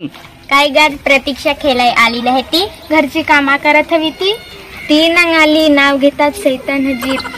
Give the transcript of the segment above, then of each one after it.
काय गात प्रतीक्षा खेळाय आली नाही ती घरची कामा करत हवी ती नांगाली नाव घेतात सैतान हजीर।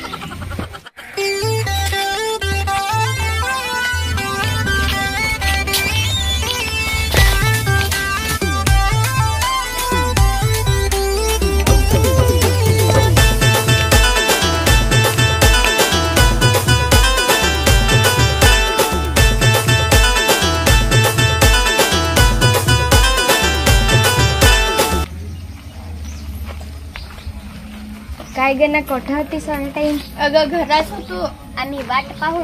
काय ग ना कोठा होती टाइम? अगं घरात होतो आम्ही वाट पाहू।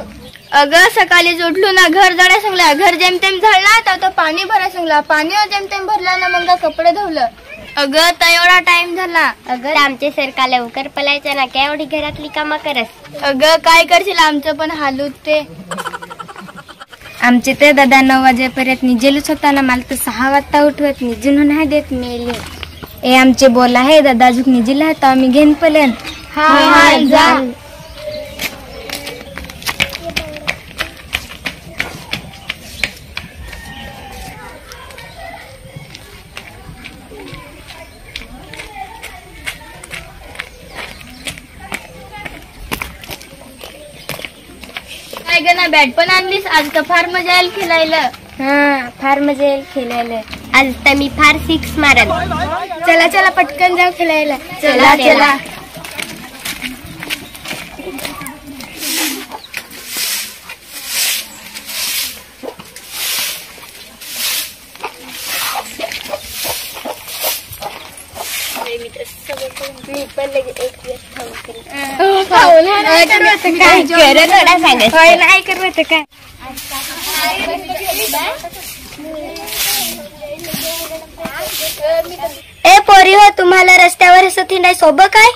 अगं सकाळी उठलो ना घर जळा सांगला घर जेमतेम झळला तर पाणी भरा सांगला पाणी जेमतेम भरला ना मग कपडे धुवलं। अगं तर एवढा टाइम झाला। अगं आमचे सरका लवकर पलायचं ना काय एवढी घरातली कामं करस। अगं काय करशील आमचं पण हालूत ते आमचे ते दादा 9 वाजेपर्यंत निजेलच होता ना मला तर 6 वाजता उठवत निजून नाही देत मेले। ए आमचे बोला है दादा झुक निजिला तो आम्ही घेन पलन। हा जा। काय ग ना बॅट पण आणलीस आज तर फार मजा येईल खेळायला। हा फार मजा येईल खेळायला आज तर मी फार 6 मारल। चला चला पटकन जाऊ खेळायला। चला चला मी पण लगे एक दिवस नाही करत काय ए पोरी हो तुम्हाला रस्त्यावर असं हिंडाय सोबत काय?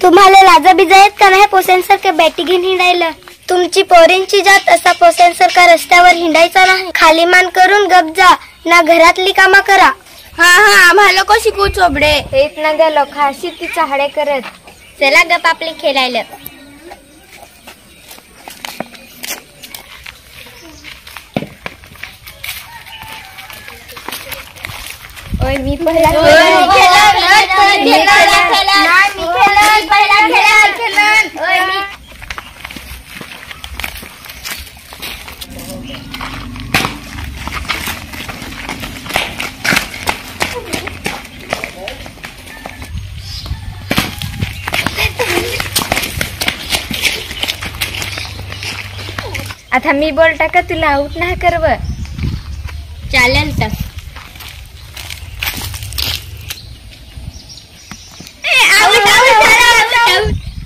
तुम्हाला लाजा बिजा आहेत का नाही पोसेंसारखं बॅटी घेऊन हिंडायला? तुमची पोरींची जात असा पोसेंसारखा रस्त्यावर हिंडायचा नाही। खाली मान करून गप जा ना घरातली कामा करा। हा आम्हाला को शिकू चोबडे येत ना ग लोक अशी ती चाहडे करत। चला गप आपली खेळायला। ओय मी पहिला आता मी बॉल टाका तुला आउट नाही करव। चालेल तर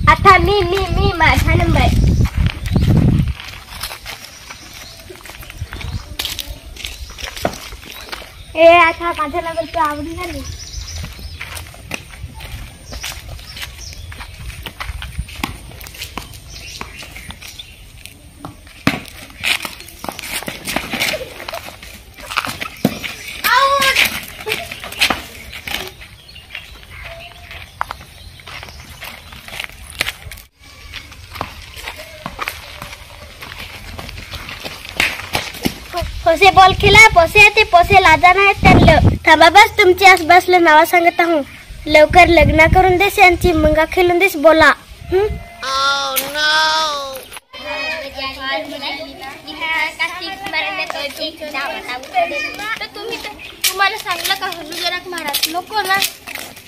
आता मी माझा नंबर। ए आता माझा नंबर तू आवडी झाली। पोसे बॉल खेळा पोसे लाजा नाही त्यांना। थांबा बस तुमची आसपासलं नाव सांगत आहो। लवकर लग्न करून देस यांची मंगा खेळून देस बोला। तुम्हाला सांगलं का हलू जरा महाराज नको ना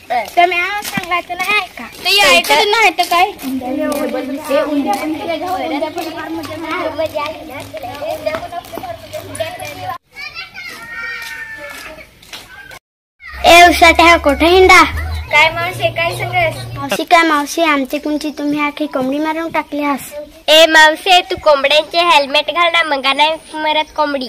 तुम्ही सांगायचं नाही का? ते ऐकत नाही तर काय ए उसाट्या कोठे हिंडा? काय मावशी काय सांगस? मावशी काय मावशी आमची कुंची तुम्ही आखी कोंबडी मारून टाकली हास। ए मावशी तू कोंबड्यांचे हेल्मेट घाल ना मग नाही मरत कोंबडी।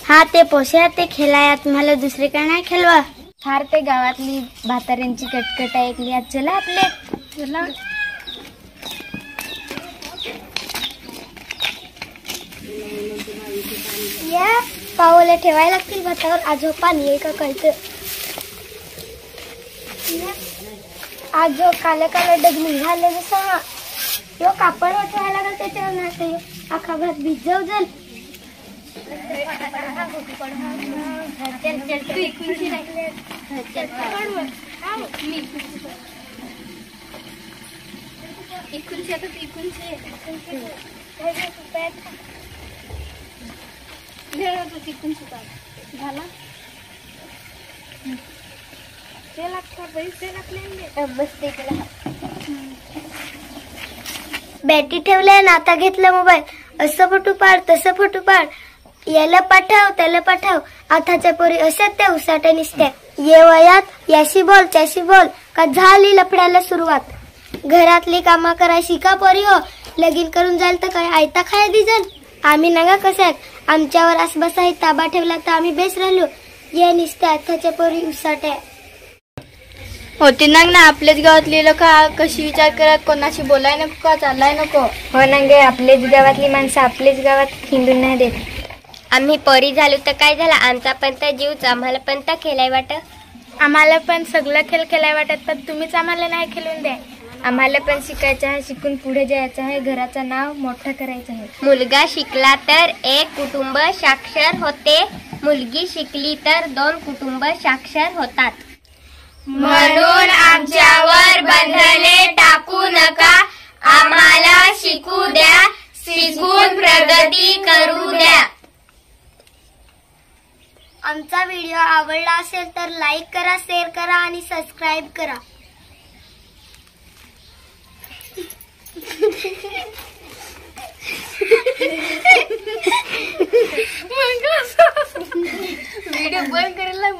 हा ते पोसे ते खेळाया तुम्हाला दुसरे काय नाही खेळवा। फार ते गावातली म्हाताऱ्यांची कटकट ऐकली आज चला आपले चला। या पावले ठेवायला लागतील भातावर आजो पाणी आहे का कळतं। आजो काले काले डग निघाले जसा यो कापड ठेवायला लागल त्याच्यावर नाही आखा भात भिजव जल। बॅटी ठेवल्या ना आता घेतला मोबाईल. असं फोटो पाड तसं फोटो पाड, याला पाठव त्याला पाठव. आताच्या पोरी अशाच त्या उसाट्या निसत्या. ये वयात याशी बोल त्याशी बोल का झाली लफड्याला सुरुवात. घरातली कामं करायची का पोरी हो, लगीन करून जाईल तर काय आयता खाया दिजल. आम्ही नगा कशात, आमच्यावर आसबसाही ताबा ठेवला तर आम्ही बेस राहिलो. ये निसत्या आताच्या पोरी उसाट्या. होती ना आपल्याच गावातली लोक कशी विचार करत, कोणाशी बोलाय नको का चाललाय नको. हो ना गे, आपल्याच गावातली माणसं आपल्याच गावात हिंडून नाही देत. आम्ही पोरी झालो तर काय झालं, आमचा पण तर जीवच. आम्हाला पण तर खेळाय वाटत. आम्हाला पण सगळं खेळ खेळाय वाटत, पण तुम्हीच आम्हाला नाही खेळून द्या. आम्हाला पण शिकायचं आहे, शिकून पुढे जायचं आहे, घराचं नाव मोठं करायचं आहे. मुलगा शिकला तर एक कुटुंब साक्षर होते, मुलगी शिकली तर 2 कुटुंब साक्षर होतात. म्हणून आमच्यावर बंधने टाकू नका, आम्हाला शिकू द्या, शिकून प्रगती करू द्या. आमचा व्हिडिओ आवडला असेल तर लाईक करा, शेअर करा आणि सबस्क्राईब करा. व्हिडिओ बंद करायला